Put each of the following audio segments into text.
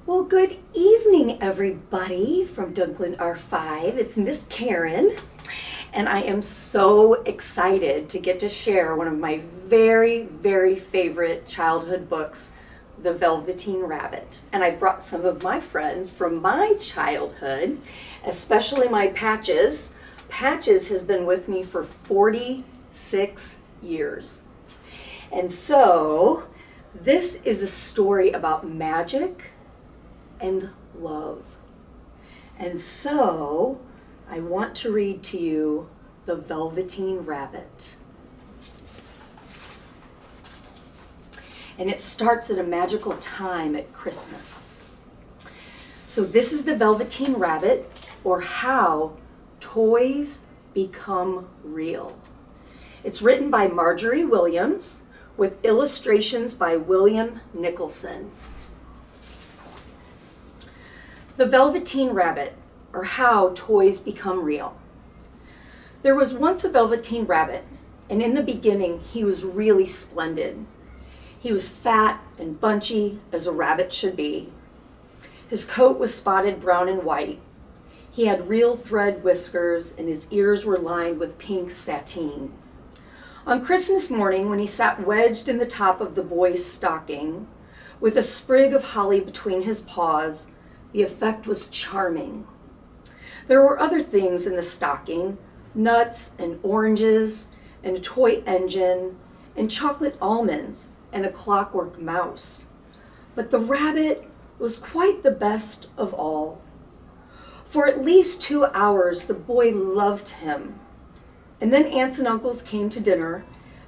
Well, good evening, everybody from Dunklin R-5. It's Miss Karen, and I am so excited to get to share one of my very, very favorite childhood books, The Velveteen Rabbit. And I brought some of my friends from my childhood, especially my Patches. Patches has been with me for 46 years. And so, this is a story about magic and love. And so, I want to read to you The Velveteen Rabbit. And it starts at a magical time at Christmas. So this is The Velveteen Rabbit, or How Toys Become Real. It's written by Marjorie Williams with illustrations by William Nicholson. The Velveteen Rabbit, or How Toys Become Real. There was once a Velveteen Rabbit, and in the beginning he was really splendid. He was fat and bunchy, as a rabbit should be. His coat was spotted brown and white. He had real thread whiskers, and his ears were lined with pink sateen. On Christmas morning, when he sat wedged in the top of the boy's stocking, with a sprig of holly between his paws, the effect was charming. There were other things in the stocking, nuts and oranges, and a toy engine, and chocolate almonds, and a clockwork mouse. But the rabbit was quite the best of all. For at least 2 hours, the boy loved him. And then aunts and uncles came to dinner,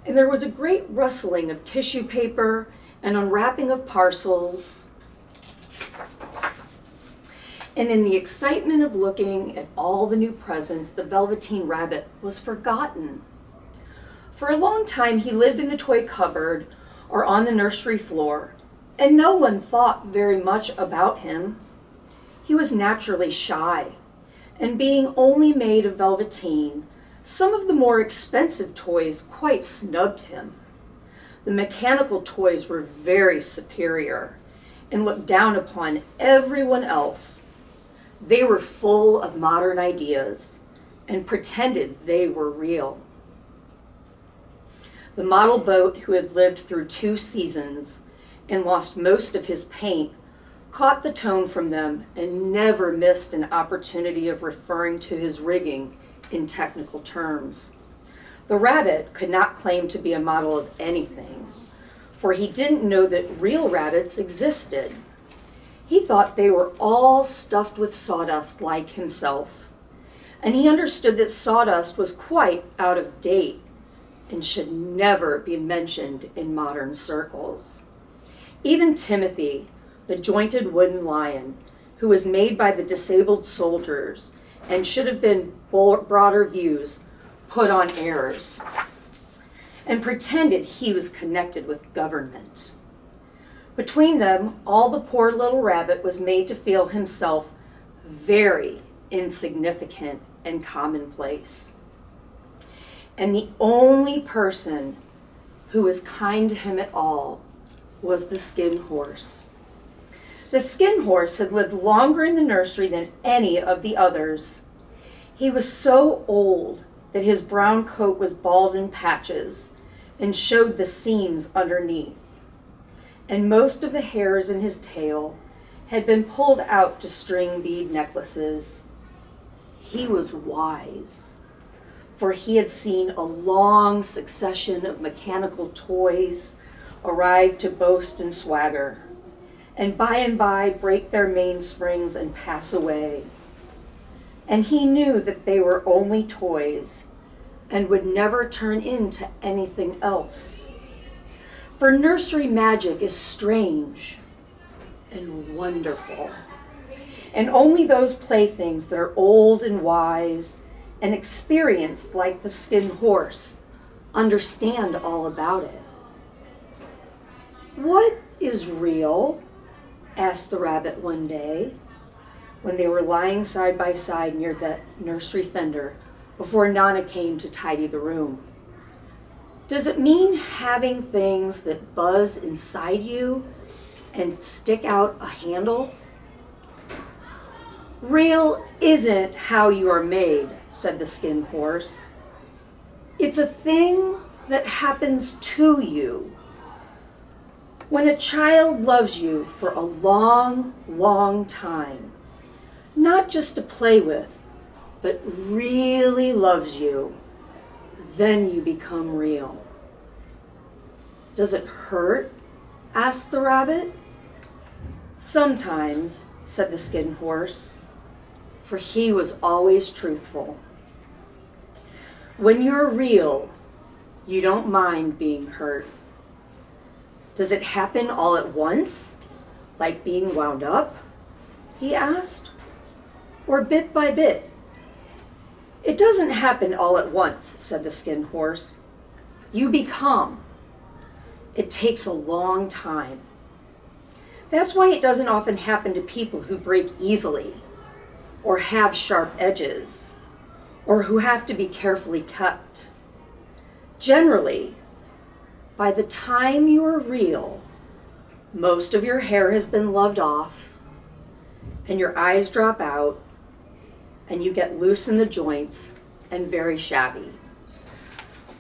and there was a great rustling of tissue paper and unwrapping of parcels. And in the excitement of looking at all the new presents, the Velveteen Rabbit was forgotten. For a long time, he lived in the toy cupboard or on the nursery floor, and no one thought very much about him. He was naturally shy, and being only made of velveteen, some of the more expensive toys quite snubbed him. The mechanical toys were very superior and looked down upon everyone else. They were full of modern ideas and pretended they were real. The model boat, who had lived through 2 seasons and lost most of his paint, caught the tone from them and never missed an opportunity of referring to his rigging in technical terms. The rabbit could not claim to be a model of anything, for he didn't know that real rabbits existed. He thought they were all stuffed with sawdust like himself, and he understood that sawdust was quite out of date and should never be mentioned in modern circles. Even Timothy, the jointed wooden lion, who was made by the disabled soldiers and should have been broader views, put on airs and pretended he was connected with government. Between them, all the poor little rabbit was made to feel himself very insignificant and commonplace. And the only person who was kind to him at all was the skin horse. The skin horse had lived longer in the nursery than any of the others. He was so old that his brown coat was bald in patches and showed the seams underneath. And most of the hairs in his tail had been pulled out to string bead necklaces. He was wise, for he had seen a long succession of mechanical toys arrive to boast and swagger, and by break their mainsprings and pass away. And he knew that they were only toys and would never turn into anything else. For nursery magic is strange and wonderful, and only those playthings that are old and wise and experienced like the skin horse understand all about it. "What is real?" asked the rabbit one day when they were lying side by side near the nursery fender before Nana came to tidy the room. Does it mean having things that buzz inside you and stick out a handle Real isn't how you are made, said the Skin Horse. It's a thing that happens to you. When a child loves you for a long, long time, not just to play with, but really loves you, then you become real. Does it hurt? Asked the rabbit. Sometimes, said the Skin Horse, for he was always truthful. When you're real, you don't mind being hurt. Does it happen all at once, like being wound up? He asked. Or bit by bit? It doesn't happen all at once, said the Skin Horse. You become. It takes a long time. That's why it doesn't often happen to people who break easily, or have sharp edges, or who have to be carefully kept. Generally, by the time you are real, most of your hair has been loved off, and your eyes drop out, and you get loose in the joints and very shabby.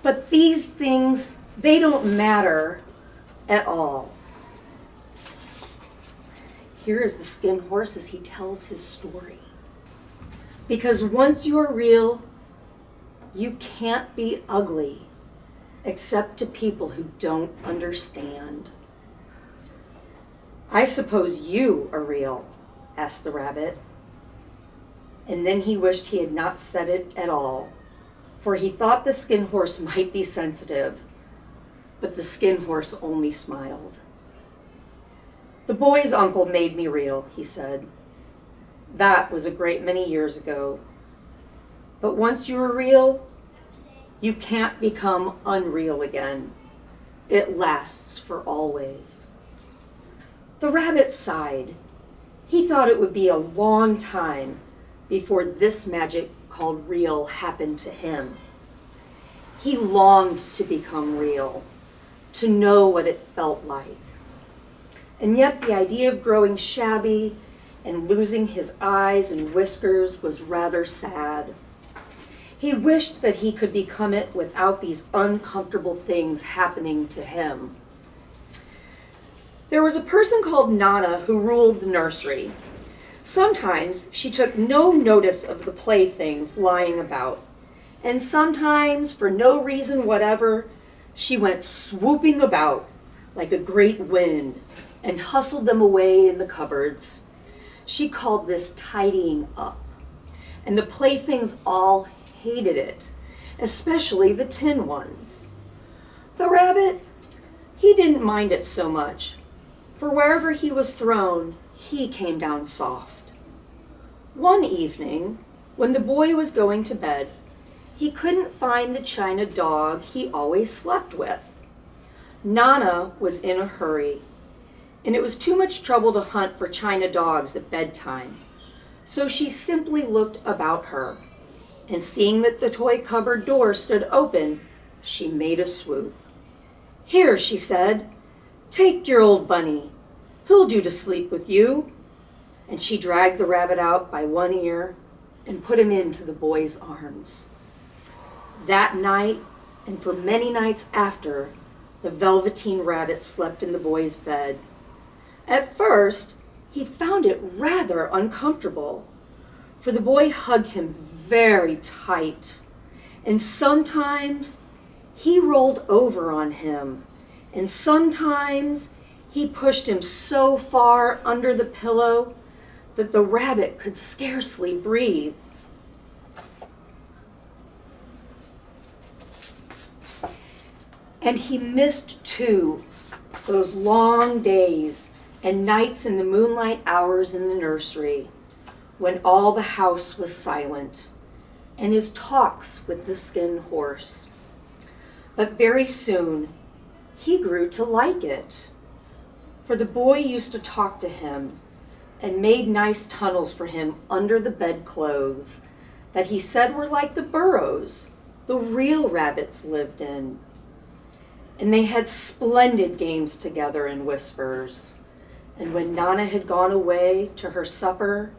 But these things, they don't matter at all. Here is the Skin Horse as he tells his story. Because once you are real, you can't be ugly, except to people who don't understand. I suppose you are real, asked the rabbit. And then he wished he had not said it at all, for he thought the Skin Horse might be sensitive, but the Skin Horse only smiled. The boy's uncle made me real, he said. That was a great many years ago. But once you are real, you can't become unreal again. It lasts for always. The rabbit sighed. He thought it would be a long time before this magic called real happened to him. He longed to become real, to know what it felt like. And yet the idea of growing shabby and losing his eyes and whiskers was rather sad. He wished that he could become it without these uncomfortable things happening to him. There was a person called Nana who ruled the nursery. Sometimes she took no notice of the playthings lying about, and sometimes, for no reason whatever, she went swooping about like a great wind and hustled them away in the cupboards. She called this tidying up, and the playthings all hated it, especially the tin ones. The rabbit, he didn't mind it so much, for wherever he was thrown, he came down soft. One evening, when the boy was going to bed, he couldn't find the china dog he always slept with. Nana was in a hurry, and it was too much trouble to hunt for china dogs at bedtime. So she simply looked about her, and seeing that the toy cupboard door stood open, she made a swoop. Here, she said, take your old bunny. He'll do to sleep with you. And she dragged the rabbit out by one ear and put him into the boy's arms. That night, and for many nights after, the Velveteen Rabbit slept in the boy's bed. At first, he found it rather uncomfortable, for the boy hugged him very tight, and sometimes he rolled over on him, and sometimes he pushed him so far under the pillow that the rabbit could scarcely breathe. And he missed, too, those long days and nights in the moonlight hours in the nursery when all the house was silent, and his talks with the Skin Horse. But very soon, he grew to like it, for the boy used to talk to him and made nice tunnels for him under the bedclothes that he said were like the burrows the real rabbits lived in. And they had splendid games together in whispers. And when Nana had gone away to her supper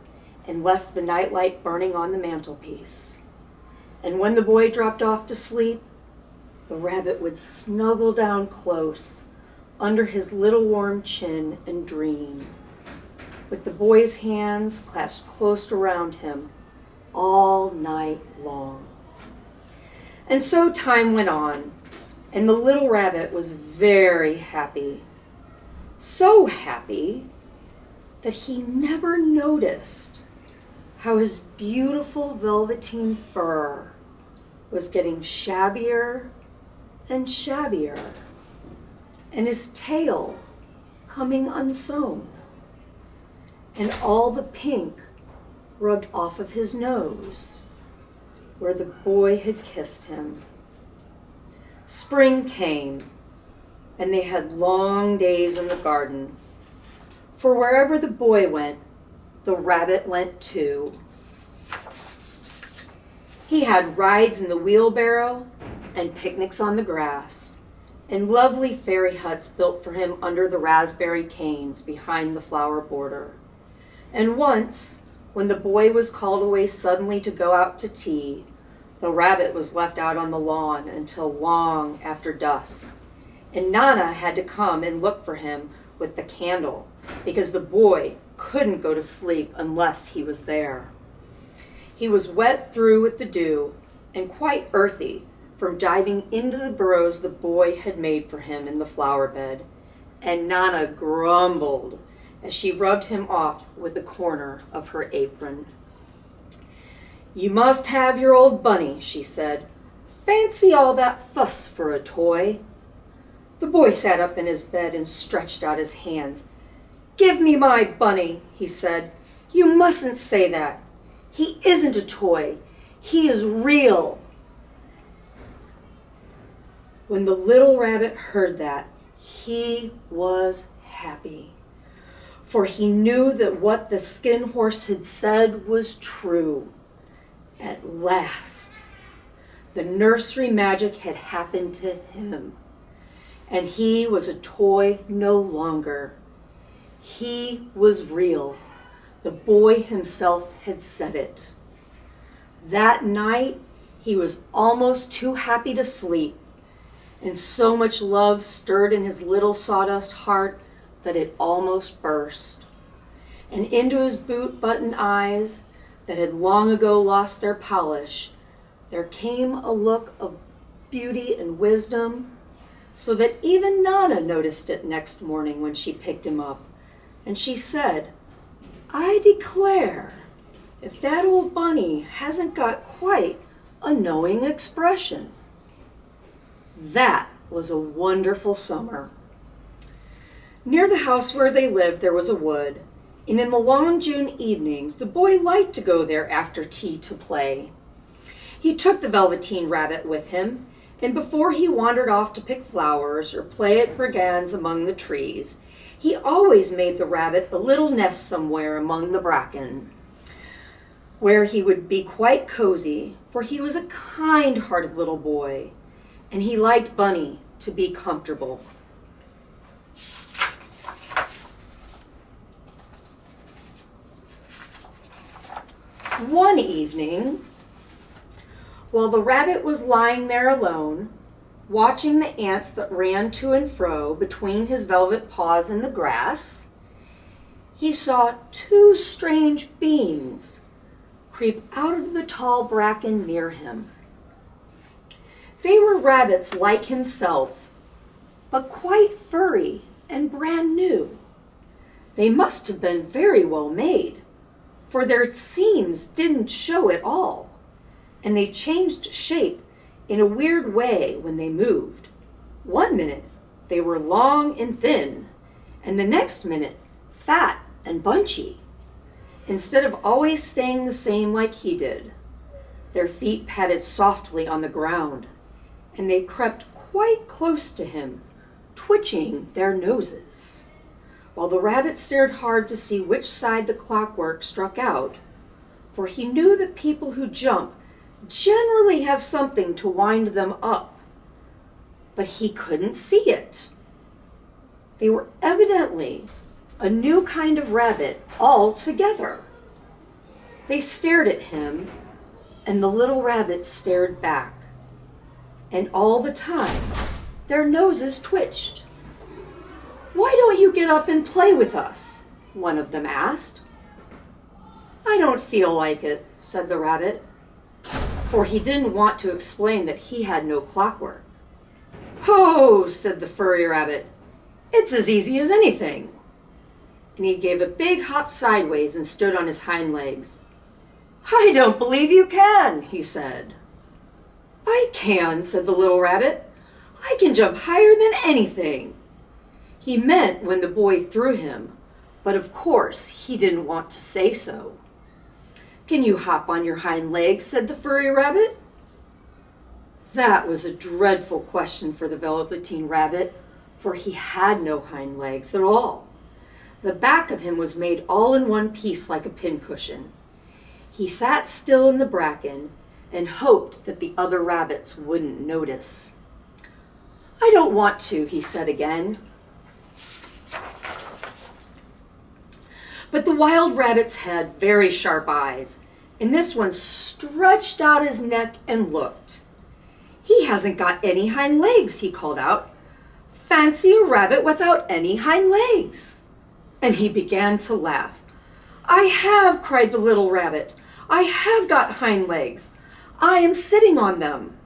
and left the nightlight burning on the mantelpiece. And when the boy dropped off to sleep, the rabbit would snuggle down close under his little warm chin and dream, with the boy's hands clasped close around him all night long. And so time went on, and the little rabbit was very happy. So happy that he never noticed how his beautiful velveteen fur was getting shabbier and shabbier, and his tail coming unsewn, and all the pink rubbed off of his nose where the boy had kissed him. Spring came, and they had long days in the garden, for wherever the boy went, the rabbit went too. He had rides in the wheelbarrow and picnics on the grass, and lovely fairy huts built for him under the raspberry canes behind the flower border. And once, when the boy was called away suddenly to go out to tea, the rabbit was left out on the lawn until long after dusk, and Nana had to come and look for him with the candle, because the boy couldn't go to sleep unless he was there. He was wet through with the dew and quite earthy from diving into the burrows the boy had made for him in the flower bed, and Nana grumbled as she rubbed him off with the corner of her apron. "You must have your old bunny," she said. "Fancy all that fuss for a toy." The boy sat up in his bed and stretched out his hands. "Give me my bunny," he said. "You mustn't say that. He isn't a toy. He is real." When the little rabbit heard that, he was happy, for he knew that what the skin horse had said was true. At last, the nursery magic had happened to him, and he was a toy no longer. He was real. The boy himself had said it. That night, he was almost too happy to sleep, and so much love stirred in his little sawdust heart that it almost burst. And into his boot-button eyes that had long ago lost their polish, there came a look of beauty and wisdom, so that even Nana noticed it next morning when she picked him up, and she said, "I declare, if that old bunny hasn't got quite a knowing expression." That was a wonderful summer. Near the house where they lived there was a wood, and in the long June evenings the boy liked to go there after tea to play. He took the Velveteen Rabbit with him, and before he wandered off to pick flowers or play at brigands among the trees, he always made the rabbit a little nest somewhere among the bracken, where he would be quite cozy, for he was a kind-hearted little boy, and he liked Bunny to be comfortable. One evening, while the rabbit was lying there alone, watching the ants that ran to and fro between his velvet paws in the grass, he saw two strange beings creep out of the tall bracken near him. They were rabbits like himself, but quite furry and brand new. They must have been very well made, for their seams didn't show at all, and they changed shape in a weird way when they moved. One minute they were long and thin, and the next minute fat and bunchy, instead of always staying the same like he did. Their feet patted softly on the ground, and they crept quite close to him, twitching their noses, while the rabbit stared hard to see which side the clockwork struck out, for he knew that people who jump generally have something to wind them up, but he couldn't see it. They were evidently a new kind of rabbit altogether. They stared at him, and the little rabbit stared back. And all the time, their noses twitched. "Why don't you get up and play with us?" one of them asked. "I don't feel like it," said the rabbit, for he didn't want to explain that he had no clockwork. "Ho," said the furry rabbit, "it's as easy as anything." And he gave a big hop sideways and stood on his hind legs. "I don't believe you can," he said. "I can," said the little rabbit. "I can jump higher than anything." He meant when the boy threw him, but of course he didn't want to say so. "Can you hop on your hind legs?" said the furry rabbit. That was a dreadful question for the Velveteen Rabbit, for he had no hind legs at all. The back of him was made all in one piece like a pincushion. He sat still in the bracken and hoped that the other rabbits wouldn't notice. "I don't want to," he said again. But the wild rabbits had very sharp eyes, and this one stretched out his neck and looked. "He hasn't got any hind legs," he called out. "Fancy a rabbit without any hind legs." And he began to laugh. "I have," cried the little rabbit. "I have got hind legs. I am sitting on them."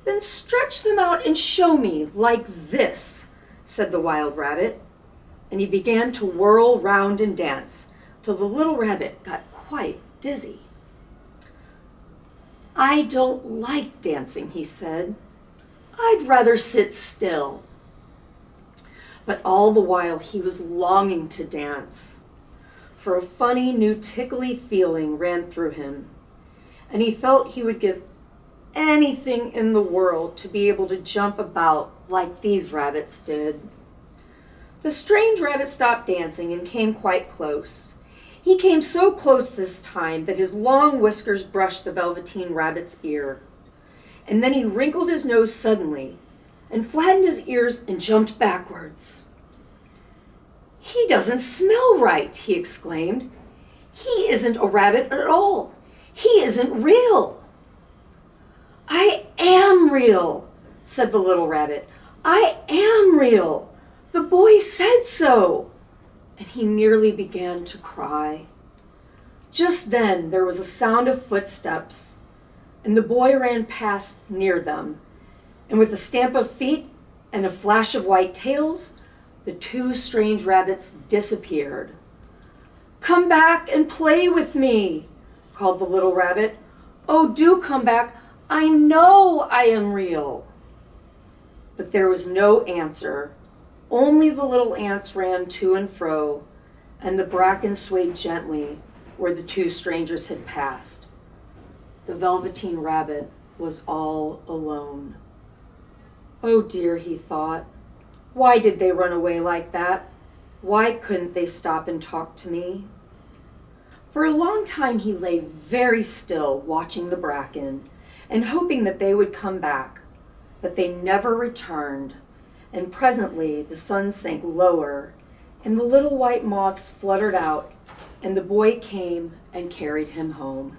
"Then stretch them out and show me, like this," said the wild rabbit. And he began to whirl round and dance till the little rabbit got quite dizzy. "I don't like dancing," he said. "I'd rather sit still." But all the while he was longing to dance, for a funny new tickly feeling ran through him, and he felt he would give anything in the world to be able to jump about like these rabbits did. The strange rabbit stopped dancing and came quite close. He came so close this time that his long whiskers brushed the Velveteen Rabbit's ear. And then he wrinkled his nose suddenly and flattened his ears and jumped backwards. "He doesn't smell right," he exclaimed. "He isn't a rabbit at all. He isn't real." "I am real," said the little rabbit. "I am real. The boy said so." And he nearly began to cry. Just then there was a sound of footsteps, and the boy ran past near them, and with a stamp of feet and a flash of white tails, the two strange rabbits disappeared. "Come back and play with me," called the little rabbit. "Oh, do come back. I know I am real." But there was no answer. Only the little ants ran to and fro, and the bracken swayed gently where the two strangers had passed. The Velveteen Rabbit was all alone. "Oh dear," he thought. "Why did they run away like that? Why couldn't they stop and talk to me?" For a long time he lay very still, watching the bracken and hoping that they would come back, but they never returned. And presently the sun sank lower, and the little white moths fluttered out, and the boy came and carried him home.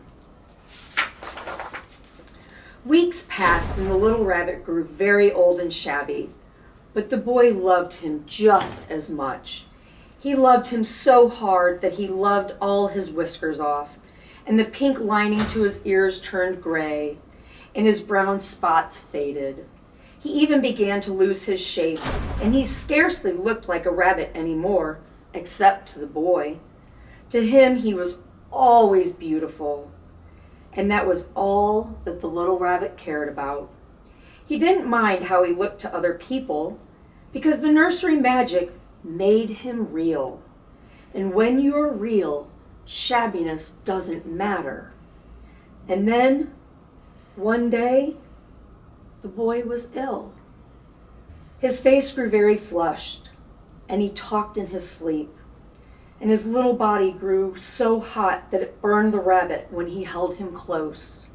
Weeks passed, and the little rabbit grew very old and shabby, but the boy loved him just as much. He loved him so hard that he loved all his whiskers off, and the pink lining to his ears turned gray, and his brown spots faded. He even began to lose his shape, and he scarcely looked like a rabbit anymore, except to the boy. To him, he was always beautiful, and that was all that the little rabbit cared about. He didn't mind how he looked to other people, because the nursery magic made him real. And when you're real, shabbiness doesn't matter. And then, one day, the boy was ill. His face grew very flushed, and he talked in his sleep, and his little body grew so hot that it burned the rabbit when he held him close.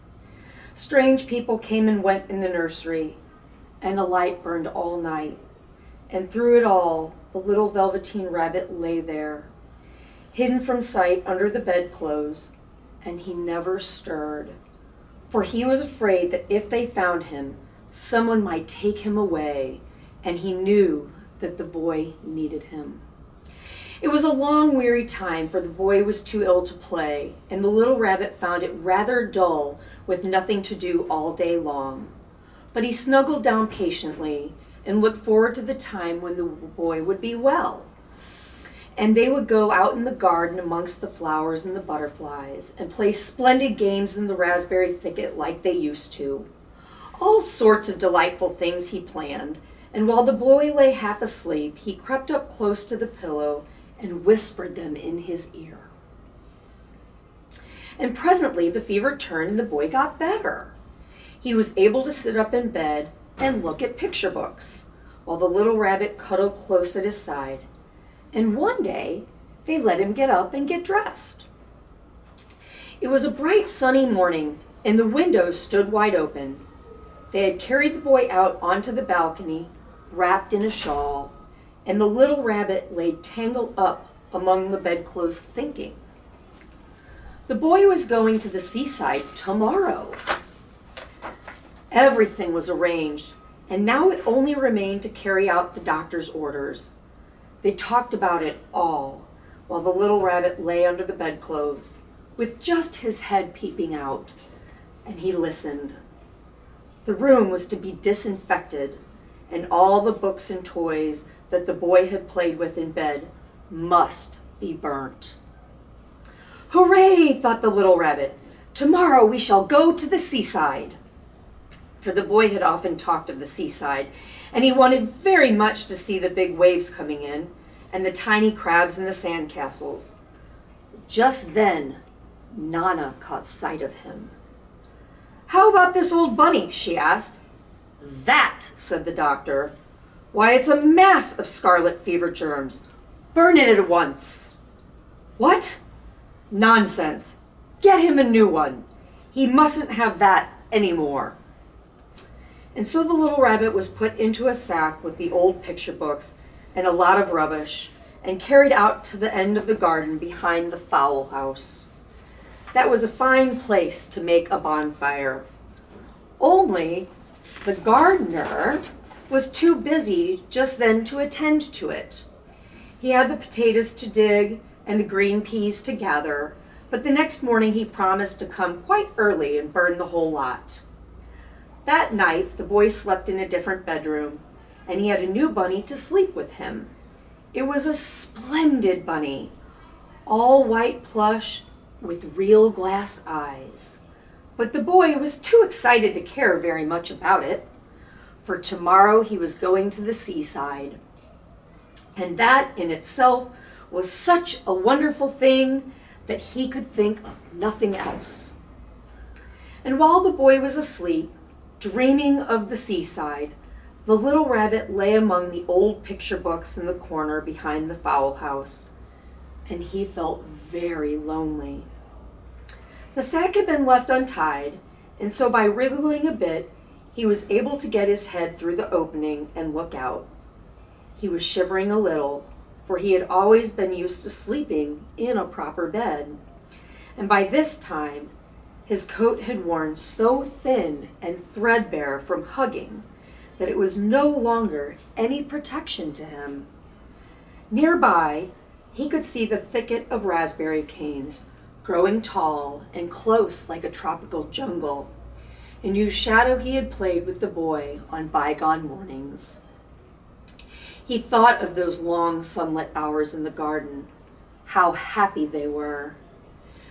Strange people came and went in the nursery, and a light burned all night, and through it all, the little Velveteen Rabbit lay there, hidden from sight under the bedclothes, and he never stirred, for he was afraid that if they found him, someone might take him away, and he knew that the boy needed him. It was a long, weary time, for the boy was too ill to play, and the little rabbit found it rather dull with nothing to do all day long. But he snuggled down patiently and looked forward to the time when the boy would be well, and they would go out in the garden amongst the flowers and the butterflies and play splendid games in the raspberry thicket like they used to. All sorts of delightful things he planned, and while the boy lay half asleep, he crept up close to the pillow and whispered them in his ear. And presently the fever turned and the boy got better. He was able to sit up in bed and look at picture books, while the little rabbit cuddled close at his side. And one day, they let him get up and get dressed. It was a bright sunny morning, and the windows stood wide open. They had carried the boy out onto the balcony, wrapped in a shawl, and the little rabbit lay tangled up among the bedclothes thinking. The boy was going to the seaside tomorrow. Everything was arranged, and now it only remained to carry out the doctor's orders. They talked about it all, while the little rabbit lay under the bedclothes, with just his head peeping out, and he listened. The room was to be disinfected, and all the books and toys that the boy had played with in bed must be burnt. "Hooray!" thought the little rabbit. "Tomorrow we shall go to the seaside." For the boy had often talked of the seaside, and he wanted very much to see the big waves coming in and the tiny crabs in the sandcastles. Just then, Nana caught sight of him. "How about this old bunny?" she asked. "That," said the doctor. "Why, it's a mass of scarlet fever germs. Burn it at once." "What? Nonsense. Get him a new one. He mustn't have that anymore." And so the little rabbit was put into a sack with the old picture books and a lot of rubbish and carried out to the end of the garden behind the fowl house. That was a fine place to make a bonfire. Only the gardener was too busy just then to attend to it. He had the potatoes to dig and the green peas to gather, but the next morning he promised to come quite early and burn the whole lot. That night, the boy slept in a different bedroom, and he had a new bunny to sleep with him. It was a splendid bunny, all white plush with real glass eyes. But the boy was too excited to care very much about it, for tomorrow he was going to the seaside. And that in itself was such a wonderful thing that he could think of nothing else. And while the boy was asleep, dreaming of the seaside, the little rabbit lay among the old picture books in the corner behind the fowl house, and he felt very lonely. The sack had been left untied, and so by wriggling a bit, he was able to get his head through the opening and look out. He was shivering a little, for he had always been used to sleeping in a proper bed, and by this time, his coat had worn so thin and threadbare from hugging that it was no longer any protection to him. Nearby, he could see the thicket of raspberry canes, growing tall and close like a tropical jungle, in whose shadow he had played with the boy on bygone mornings. He thought of those long sunlit hours in the garden, how happy they were,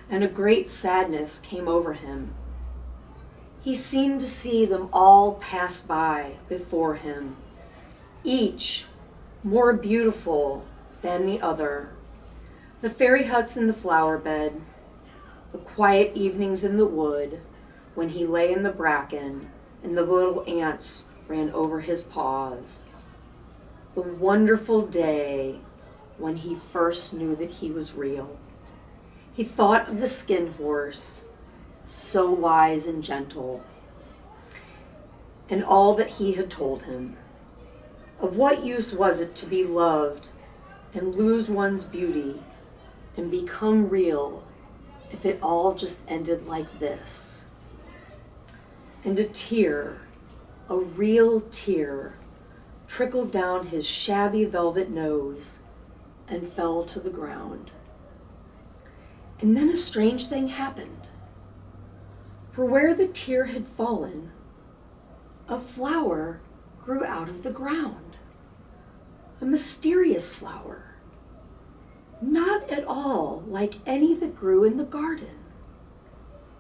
and a great sadness came over him. He seemed to see them all pass by before him, each more beautiful than the other. The fairy huts in the flower bed, the quiet evenings in the wood when he lay in the bracken and the little ants ran over his paws. The wonderful day when he first knew that he was real. He thought of the skin horse, so wise and gentle, and all that he had told him. Of what use was it to be loved and lose one's beauty and become real if it all just ended like this. And a tear, a real tear, trickled down his shabby velvet nose and fell to the ground. And then a strange thing happened. For where the tear had fallen, a flower grew out of the ground. A mysterious flower, not at all like any that grew in the garden.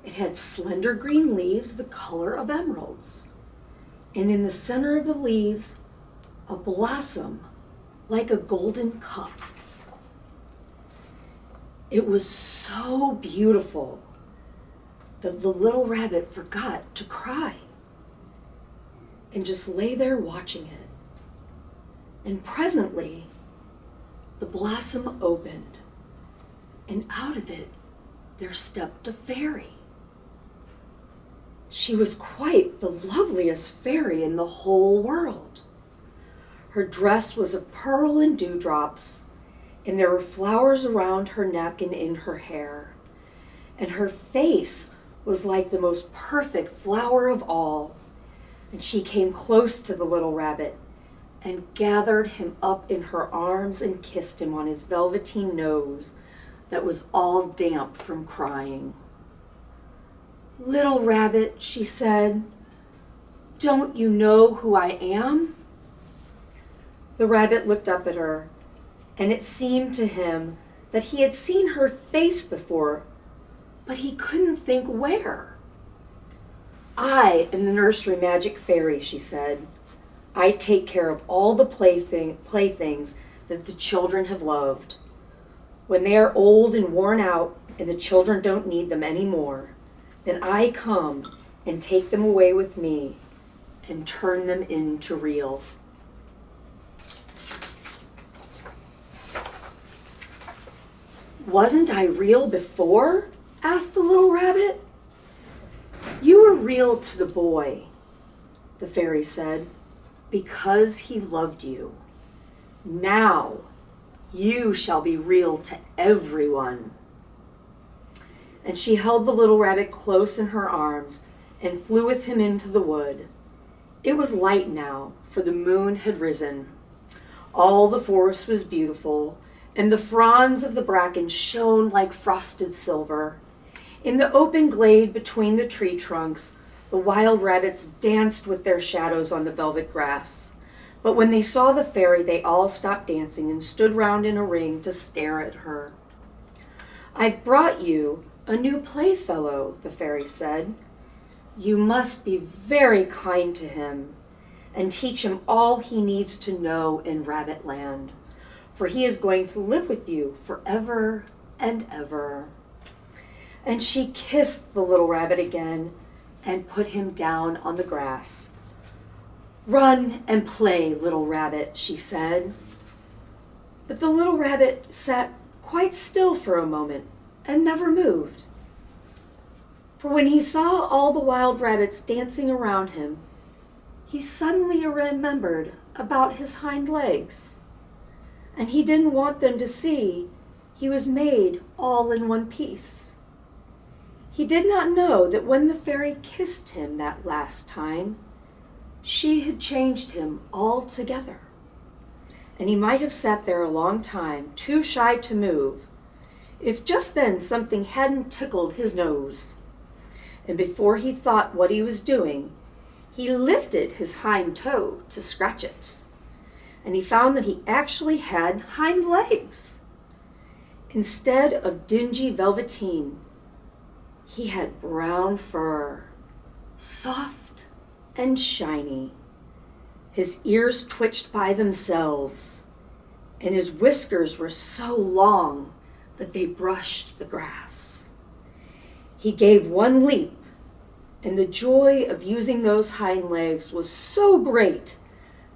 It had slender green leaves the color of emeralds, and in the center of the leaves, a blossom like a golden cup. It was so beautiful that the little rabbit forgot to cry and just lay there watching it. And presently, the blossom opened, and out of it there stepped a fairy. She was quite the loveliest fairy in the whole world. Her dress was of pearl and dewdrops, and there were flowers around her neck and in her hair. And her face was like the most perfect flower of all. And she came close to the little rabbit and gathered him up in her arms and kissed him on his velveteen nose that was all damp from crying. "Little rabbit," she said, "don't you know who I am?" The rabbit looked up at her, and it seemed to him that he had seen her face before, but he couldn't think where. "I am the nursery magic fairy," she said. "I take care of all the playthings that the children have loved. When they are old and worn out and the children don't need them anymore, then I come and take them away with me and turn them into real." "Wasn't I real before?" asked the little rabbit. "You were real to the boy," the fairy said, "because he loved you. Now you shall be real to everyone." And she held the little rabbit close in her arms and flew with him into the wood. It was light now, for the moon had risen. All the forest was beautiful, and the fronds of the bracken shone like frosted silver. In the open glade between the tree trunks, the wild rabbits danced with their shadows on the velvet grass. But when they saw the fairy, they all stopped dancing and stood round in a ring to stare at her. "I've brought you a new playfellow," the fairy said. "You must be very kind to him and teach him all he needs to know in Rabbit Land, for he is going to live with you forever and ever." And she kissed the little rabbit again and put him down on the grass. "Run and play, little rabbit," she said. But the little rabbit sat quite still for a moment and never moved. For when he saw all the wild rabbits dancing around him, he suddenly remembered about his hind legs, and he didn't want them to see he was made all in one piece. He did not know that when the fairy kissed him that last time, she had changed him altogether, and he might have sat there a long time, too shy to move, if just then something hadn't tickled his nose. And before he thought what he was doing, he lifted his hind toe to scratch it, and he found that he actually had hind legs. Instead of dingy velveteen, he had brown fur, soft and shiny. His ears twitched by themselves, and his whiskers were so long that they brushed the grass. He gave one leap, and the joy of using those hind legs was so great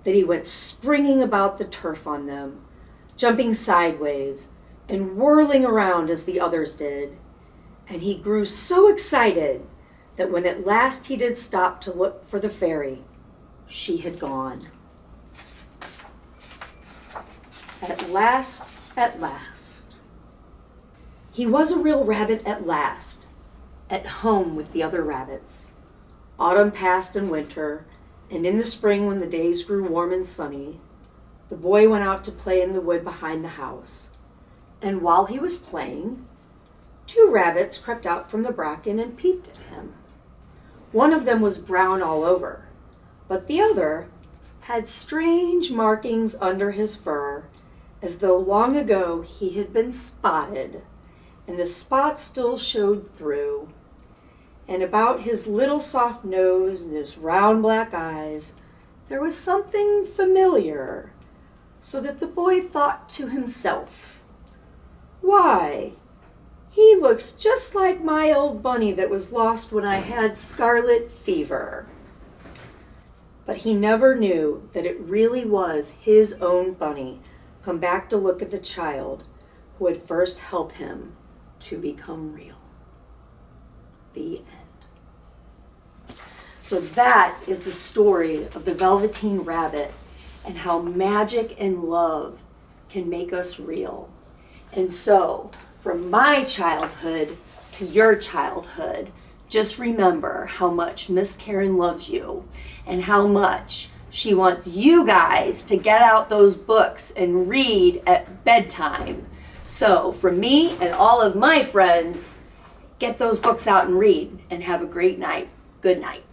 that he went springing about the turf on them, jumping sideways and whirling around as the others did. And he grew so excited that when at last he did stop to look for the fairy, she had gone. At last, He was a real rabbit at last, at home with the other rabbits. Autumn passed and winter, and in the spring when the days grew warm and sunny, the boy went out to play in the wood behind the house. And while he was playing, 2 rabbits crept out from the bracken and peeped at him. One of them was brown all over, but the other had strange markings under his fur, as though long ago he had been spotted, and the spots still showed through. And about his little soft nose and his round black eyes, there was something familiar, so that the boy thought to himself, "Why, he looks just like my old bunny that was lost when I had scarlet fever." But he never knew that it really was his own bunny come back to look at the child who had first helped him to become real. The end. So that is the story of the Velveteen Rabbit and how magic and love can make us real. And so, from my childhood to your childhood, just remember how much Miss Karen loves you and how much she wants you guys to get out those books and read at bedtime. So, from me and all of my friends, get those books out and read and have a great night. Good night.